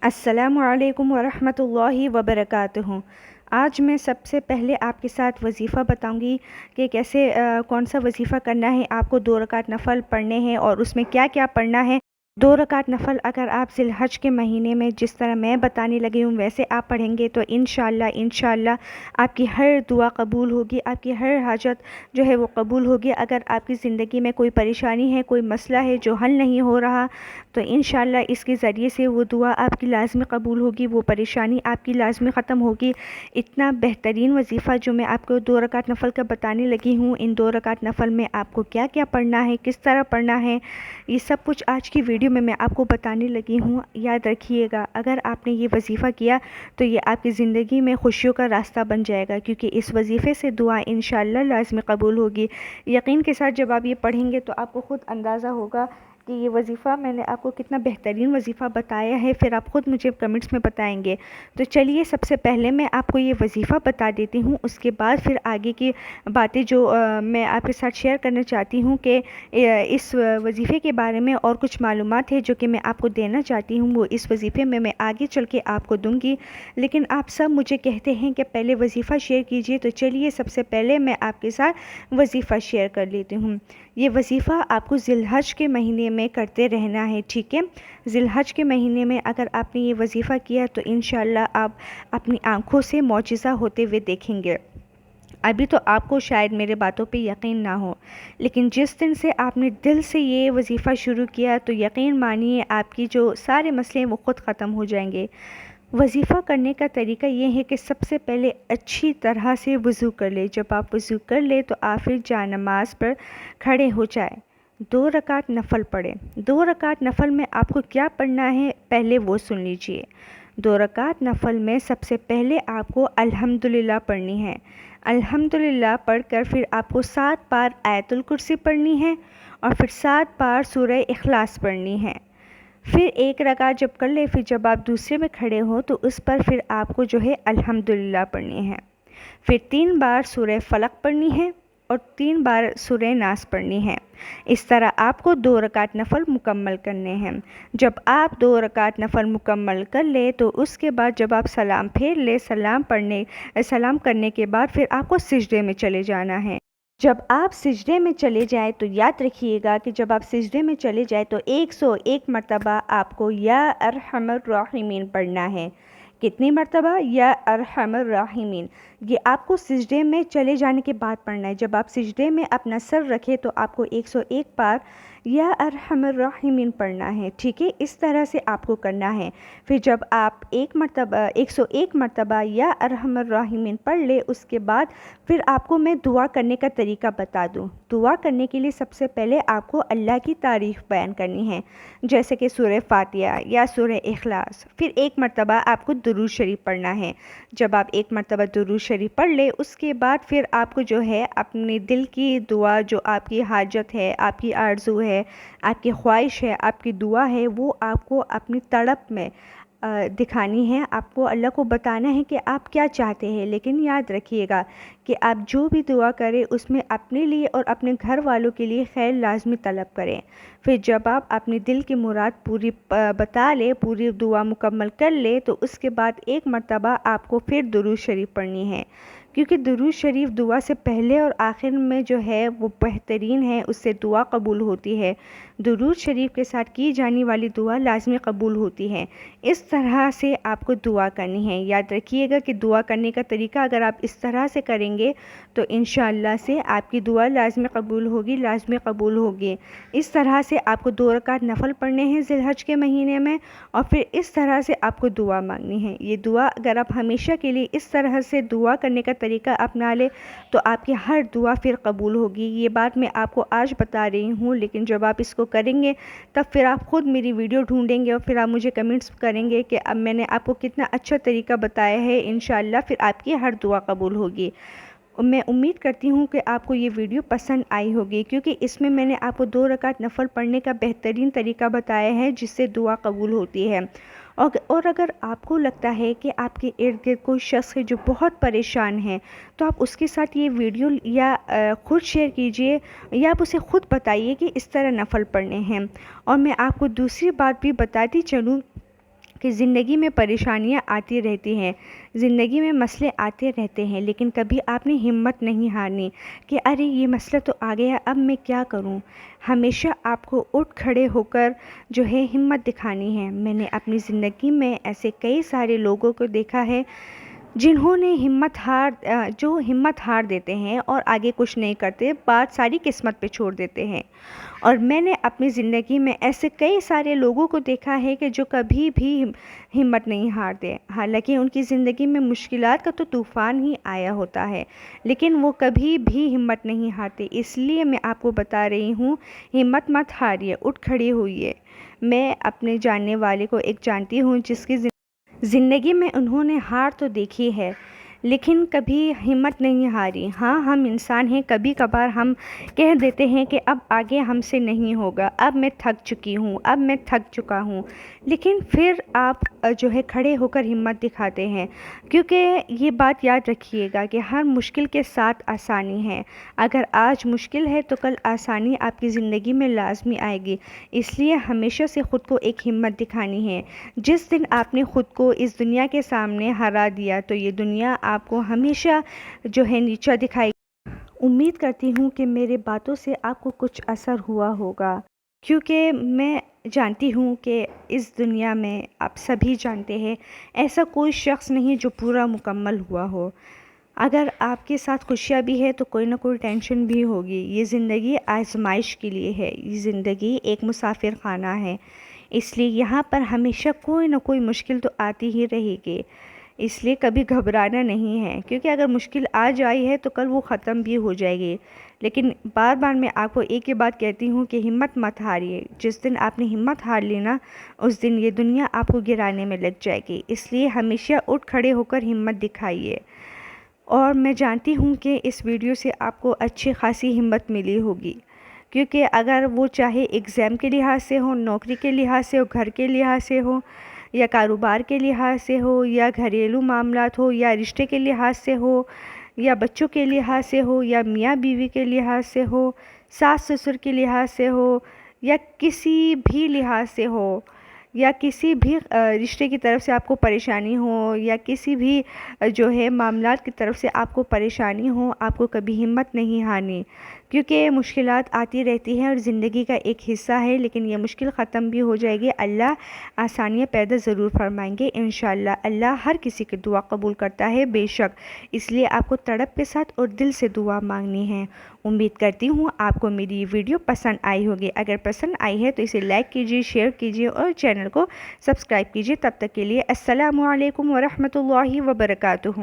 السلام علیکم ورحمۃ وبرکاتہ۔ آج میں سب سے پہلے آپ کے ساتھ وظیفہ بتاؤں گی کہ کیسے کون سا وظیفہ کرنا ہے۔ آپ کو 2 رکعت نفل پڑھنے ہیں اور اس میں کیا کیا پڑھنا ہے۔ 2 رکعت نفل اگر آپ ذی الحج کے مہینے میں جس طرح میں بتانے لگی ہوں ویسے آپ پڑھیں گے تو انشاءاللہ آپ کی ہر دعا قبول ہوگی، آپ کی ہر حاجت جو ہے وہ قبول ہوگی۔ اگر آپ کی زندگی میں کوئی پریشانی ہے، کوئی مسئلہ ہے جو حل نہیں ہو رہا، تو انشاءاللہ اس کے ذریعے سے وہ دعا آپ کی لازمی قبول ہوگی، وہ پریشانی آپ کی لازمی ختم ہوگی۔ اتنا بہترین وظیفہ جو میں آپ کو 2 رکعت نفل کا بتانے لگی ہوں، ان 2 رکعت نفل میں آپ کو کیا کیا پڑھنا ہے، کس طرح پڑھنا ہے، یہ سب کچھ آج کی ویڈیو میں آپ کو بتانے لگی ہوں۔ یاد رکھیے گا، اگر آپ نے یہ وظیفہ کیا تو یہ آپ کی زندگی میں خوشیوں کا راستہ بن جائے گا، کیونکہ اس وظیفے سے دعا انشاءاللہ لازمی قبول ہوگی۔ یقین کے ساتھ جب آپ یہ پڑھیں گے تو آپ کو خود اندازہ ہوگا کہ یہ وظیفہ میں نے آپ کو کتنا بہترین وظیفہ بتایا ہے، پھر آپ خود مجھے کمنٹس میں بتائیں گے۔ تو چلیے سب سے پہلے میں آپ کو یہ وظیفہ بتا دیتی ہوں، اس کے بعد پھر آگے کی باتیں جو میں آپ کے ساتھ شیئر کرنا چاہتی ہوں کہ اس وظیفے کے بارے میں اور کچھ معلومات ہے جو کہ میں آپ کو دینا چاہتی ہوں، وہ اس وظیفے میں آگے چل کے آپ کو دوں گی۔ لیکن آپ سب مجھے کہتے ہیں کہ پہلے وظیفہ شیئر کیجئے، تو چلیے سب سے پہلے میں آپ کے ساتھ وظیفہ شیئر کر لیتی ہوں۔ یہ وظیفہ آپ کو ذی الحج کے مہینے میں کرتے رہنا ہے، ٹھیک ہے؟ ذی الحج کے مہینے میں اگر آپ نے یہ وظیفہ کیا تو انشاءاللہ آپ اپنی آنکھوں سے معجزہ ہوتے ہوئے دیکھیں گے۔ ابھی تو آپ کو شاید میرے باتوں پہ یقین نہ ہو، لیکن جس دن سے آپ نے دل سے یہ وظیفہ شروع کیا تو یقین مانیے آپ کی جو سارے مسئلے وہ خود ختم ہو جائیں گے۔ وظیفہ کرنے کا طریقہ یہ ہے کہ سب سے پہلے اچھی طرح سے وضو کر لے۔ جب آپ وضو کر لے تو آپ پھر جا نماز پر کھڑے ہو جائے، 2 رکعت نفل پڑھیں۔ 2 رکعت نفل میں آپ کو کیا پڑھنا ہے پہلے وہ سن لیجئے۔ 2 رکعت نفل میں سب سے پہلے آپ کو الحمدللہ پڑھنی ہے۔ الحمدللہ پڑھ کر پھر آپ کو 7 بار آیت الکرسی پڑھنی ہے اور پھر 7 بار سورہ اخلاص پڑھنی ہے۔ پھر 1 رکعت جب کر لے، پھر جب آپ دوسرے میں کھڑے ہو تو اس پر پھر آپ کو جو ہے الحمدللہ پڑھنی ہے۔ پھر 3 بار سورہ فلق پڑھنی ہے اور 3 بار سورہ ناس پڑھنی ہے۔ اس طرح آپ کو 2 رکعت نفل مکمل کرنے ہیں۔ جب آپ 2 رکعت نفل مکمل کر لے تو اس کے بعد جب آپ سلام پھیر لے، سلام کرنے کے بعد پھر آپ کو سجدے میں چلے جانا ہے۔ جب آپ سجدے میں چلے جائیں تو یاد رکھیے گا کہ جب آپ سجدے میں چلے جائیں تو 101 مرتبہ آپ کو یا ارحم الراحمین پڑھنا ہے۔ کتنی مرتبہ؟ یا ارحم الراحمین۔ یہ آپ کو سجدے میں چلے جانے کے بعد پڑھنا ہے۔ جب آپ سجدے میں اپنا سر رکھے تو آپ کو 101 بار یا ارحم الراحمین پڑھنا ہے، ٹھیک ہے؟ اس طرح سے آپ کو کرنا ہے۔ پھر جب آپ 101 مرتبہ یا ارحم الراحمین پڑھ لے، اس کے بعد پھر آپ کو میں دعا کرنے کا طریقہ بتا دوں۔ دعا کرنے کے لیے سب سے پہلے آپ کو اللہ کی تعریف بیان کرنی ہے، جیسے کہ سورہ فاتحہ یا سورہ اخلاص۔ پھر 1 مرتبہ آپ کو درود شریف پڑھنا ہے۔ جب آپ 1 مرتبہ درود شریف پڑھ لے، اس کے بعد پھر آپ کو جو ہے اپنے دل کی دعا، جو آپ کی حاجت ہے، آپ کی آرزو ہے، آپ کی خواہش ہے، آپ کی دعا ہے، وہ آپ کو اپنی تڑپ میں دکھانی ہے۔ آپ کو اللہ کو بتانا ہے کہ آپ کیا چاہتے ہیں، لیکن یاد رکھیے گا کہ آپ جو بھی دعا کریں اس میں اپنے لیے اور اپنے گھر والوں کے لیے خیر لازمی طلب کریں۔ پھر جب آپ اپنے دل کی مراد پوری بتا لے، پوری دعا مکمل کر لے، تو اس کے بعد 1 مرتبہ آپ کو پھر درود شریف پڑھنی ہے، کیونکہ درود شریف دعا سے پہلے اور آخر میں جو ہے وہ بہترین ہے، اس سے دعا قبول ہوتی ہے۔ درود شریف کے ساتھ کی جانے والی دعا لازمی قبول ہوتی ہے۔ اس طرح سے آپ کو دعا کرنی ہے۔ یاد رکھیے گا کہ دعا کرنے کا طریقہ اگر آپ اس طرح سے کریں گے تو انشاءاللہ سے آپ کی دعا لازمی قبول ہوگی، لازمی قبول ہوگی۔ اس طرح سے آپ کو 2 رکعت نفل پڑھنے ہیں ذی الحج کے مہینے میں، اور پھر اس طرح سے آپ کو دعا مانگنی ہے۔ یہ دعا اگر آپ ہمیشہ کے لیے اس طرح سے دعا کرنے کا طریقہ اپنا لے تو آپ کی ہر دعا پھر قبول ہوگی۔ یہ بات میں آپ کو آج بتا رہی ہوں، لیکن جب آپ اس کو کریں گے تب پھر آپ خود میری ویڈیو ڈھونڈیں گے اور پھر آپ مجھے کمنٹس کریں گے کہ اب میں نے آپ کو کتنا اچھا طریقہ بتایا ہے۔ انشاءاللہ پھر آپ کی ہر دعا قبول ہوگی۔ میں امید کرتی ہوں کہ آپ کو یہ ویڈیو پسند آئی ہوگی، کیونکہ اس میں میں نے آپ کو 2 رکعت نفل پڑھنے کا بہترین طریقہ بتایا ہے جس سے دعا قبول ہوتی ہے۔ اور اگر آپ کو لگتا ہے کہ آپ کے ارد گرد کوئی شخص ہے جو بہت پریشان ہے تو آپ اس کے ساتھ یہ ویڈیو یا خود شیئر کیجئے، یا آپ اسے خود بتائیے کہ اس طرح نفل پڑھنے ہیں۔ اور میں آپ کو دوسری بات بھی بتاتی چلوں کہ زندگی میں پریشانیاں آتی رہتی ہیں، زندگی میں مسئلے آتے رہتے ہیں، لیکن کبھی آپ نے ہمت نہیں ہارنی کہ ارے یہ مسئلہ تو آ گیا، اب میں کیا کروں۔ ہمیشہ آپ کو اٹھ کھڑے ہو کر جو ہے ہمت دکھانی ہے۔ میں نے اپنی زندگی میں ایسے کئی سارے لوگوں کو دیکھا ہے جنہوں نے جو ہمت ہار دیتے ہیں اور آگے کچھ نہیں کرتے، بات ساری قسمت پہ چھوڑ دیتے ہیں۔ اور میں نے اپنی زندگی میں ایسے کئی سارے لوگوں کو دیکھا ہے کہ جو کبھی بھی ہمت نہیں ہارتے، حالانکہ ان کی زندگی میں مشکلات کا تو طوفان ہی آیا ہوتا ہے، لیکن وہ کبھی بھی ہمت نہیں ہارتے۔ اس لیے میں آپ کو بتا رہی ہوں، ہمت مت ہاریے، اٹھ کھڑی ہوئیے۔ میں اپنے جاننے والے کو ایک جانتی ہوں جس کی زندگی میں انہوں نے ہار تو دیکھی ہے لیکن کبھی ہمت نہیں ہاری۔ ہاں، ہم انسان ہیں، کبھی کبھار ہم کہہ دیتے ہیں کہ اب آگے ہم سے نہیں ہوگا، اب میں تھک چکی ہوں، اب میں تھک چکا ہوں، لیکن پھر آپ جو ہے کھڑے ہو کر ہمت دکھاتے ہیں، کیونکہ یہ بات یاد رکھیے گا کہ ہر مشکل کے ساتھ آسانی ہے۔ اگر آج مشکل ہے تو کل آسانی آپ کی زندگی میں لازمی آئے گی۔ اس لیے ہمیشہ سے خود کو ایک ہمت دکھانی ہے۔ جس دن آپ نے خود کو اس دنیا کے سامنے ہرا دیا تو یہ دنیا آپ کو ہمیشہ جو ہے نیچا دکھائے گی۔ امید کرتی ہوں کہ میرے باتوں سے آپ کو کچھ اثر ہوا ہوگا، کیونکہ میں جانتی ہوں کہ اس دنیا میں آپ سبھی جانتے ہیں ایسا کوئی شخص نہیں جو پورا مکمل ہوا ہو۔ اگر آپ کے ساتھ خوشیاں بھی ہے تو کوئی نہ کوئی ٹینشن بھی ہوگی۔ یہ زندگی آزمائش کے لیے ہے، یہ زندگی ایک مسافر خانہ ہے، اس لیے یہاں پر ہمیشہ کوئی نہ کوئی مشکل تو آتی ہی رہے گی۔ اس لیے کبھی گھبرانا نہیں ہے، کیونکہ اگر مشکل آج آئی ہے تو کل وہ ختم بھی ہو جائے گی۔ لیکن بار بار میں آپ کو ایک ہی بات کہتی ہوں کہ ہمت مت ہاریے۔ جس دن آپ نے ہمت ہار لی نا، اس دن یہ دنیا آپ کو گرانے میں لگ جائے گی۔ اس لیے ہمیشہ اٹھ کھڑے ہو کر ہمت دکھائیے۔ اور میں جانتی ہوں کہ اس ویڈیو سے آپ کو اچھی خاصی ہمت ملی ہوگی، کیونکہ اگر وہ چاہے ایگزام کے لحاظ سے ہو، نوکری کے لحاظ سے ہو، گھر کے لحاظ سے ہو، یا کاروبار کے لحاظ سے ہو، یا گھریلو معاملات ہو، یا رشتے کے لحاظ سے ہو، یا بچوں کے لحاظ سے ہو، یا میاں بیوی کے لحاظ سے ہو، ساس سسر کے لحاظ سے ہو، یا کسی بھی لحاظ سے ہو، یا کسی بھی رشتے کی طرف سے آپ کو پریشانی ہو، یا کسی بھی جو ہے معاملات کی طرف سے آپ کو پریشانی ہو، آپ کو کبھی ہمت نہیں ہارنی، کیونکہ مشکلات آتی رہتی ہیں اور زندگی کا ایک حصہ ہے، لیکن یہ مشکل ختم بھی ہو جائے گی۔ اللہ آسانیاں پیدا ضرور فرمائیں گے انشاءاللہ۔ اللہ ہر کسی کی دعا قبول کرتا ہے بے شک، اس لیے آپ کو تڑپ کے ساتھ اور دل سے دعا مانگنی ہے۔ امید کرتی ہوں آپ کو میری یہ ویڈیو پسند آئی ہوگی۔ اگر پسند آئی ہے تو اسے لائک کیجیے، شیئر کیجیے اور چینل کو سبسکرائب کیجیے۔ تب تک کے لیے السلام علیکم ورحمۃ اللہ وبرکاتہ۔